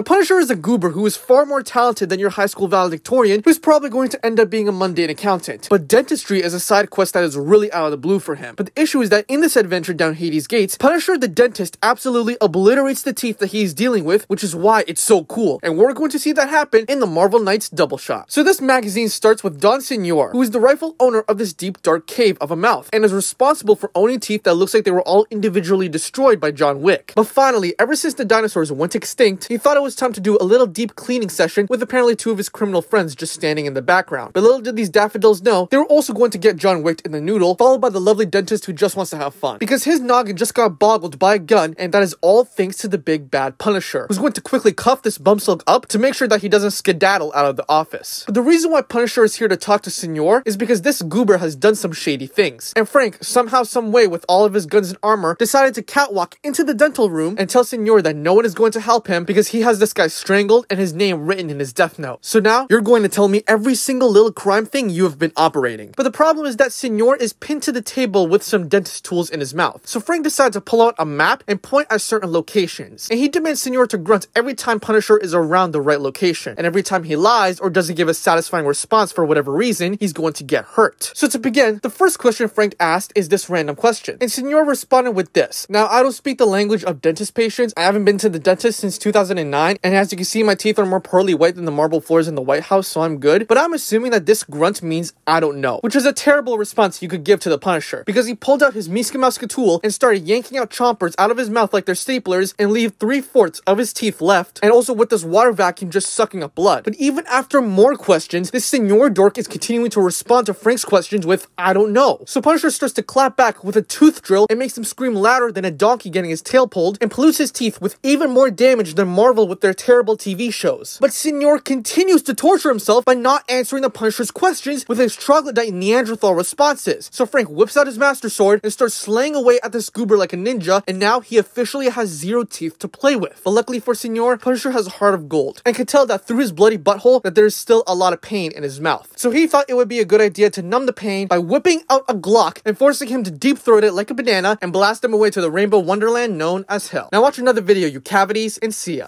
The Punisher is a goober who is far more talented than your high school valedictorian who's probably going to end up being a mundane accountant. But dentistry is a side quest that is really out of the blue for him. But the issue is that in this adventure down Hades' gates, Punisher the dentist absolutely obliterates the teeth that he's dealing with, which is why it's so cool. And we're going to see that happen in the Marvel Knights double shot. So this magazine starts with Don Signor, who is the rightful owner of this deep dark cave of a mouth, and is responsible for owning teeth that looks like they were all individually destroyed by John Wick. But finally, ever since the dinosaurs went extinct, he thought it was time to do a little deep cleaning session with apparently two of his criminal friends just standing in the background. But little did these daffodils know, they were also going to get John Wick in the noodle, followed by the lovely dentist who just wants to have fun. Because his noggin just got boggled by a gun, and that is all thanks to the big bad Punisher, who's going to quickly cuff this bumslug up to make sure that he doesn't skedaddle out of the office. But the reason why Punisher is here to talk to Signor is because this goober has done some shady things. And Frank, somehow, some way, with all of his guns and armor, decided to catwalk into the dental room and tell Signor that no one is going to help him because he has this guy strangled and his name written in his death note. So now, you're going to tell me every single little crime thing you have been operating. But the problem is that Signor is pinned to the table with some dentist tools in his mouth. So Frank decides to pull out a map and point at certain locations. And he demands Signor to grunt every time Punisher is around the right location. And every time he lies or doesn't give a satisfying response for whatever reason, he's going to get hurt. So to begin, the first question Frank asked is this random question. And Signor responded with this. Now, I don't speak the language of dentist patients. I haven't been to the dentist since 2009. And as you can see, my teeth are more pearly white than the marble floors in the White House, so I'm good. But I'm assuming that this grunt means I don't know, which is a terrible response you could give to the Punisher, because he pulled out his Miska Mauska tool and started yanking out chompers out of his mouth like they're staplers and leave 3/4 of his teeth left, and also with this water vacuum just sucking up blood. But even after more questions, this Signor dork is continuing to respond to Frank's questions with I don't know. So Punisher starts to clap back with a tooth drill and makes him scream louder than a donkey getting his tail pulled, and pollutes his teeth with even more damage than Marvel with their terrible TV shows. But Signor continues to torture himself by not answering the Punisher's questions with his troglodyte Neanderthal responses. So Frank whips out his master sword and starts slaying away at this goober like a ninja, and now he officially has 0 teeth to play with. But luckily for Signor, Punisher has a heart of gold, and can tell that through his bloody butthole that there is still a lot of pain in his mouth. So he thought it would be a good idea to numb the pain by whipping out a Glock and forcing him to deep throat it like a banana and blast him away to the rainbow wonderland known as hell. Now watch another video, you cavities, and see ya.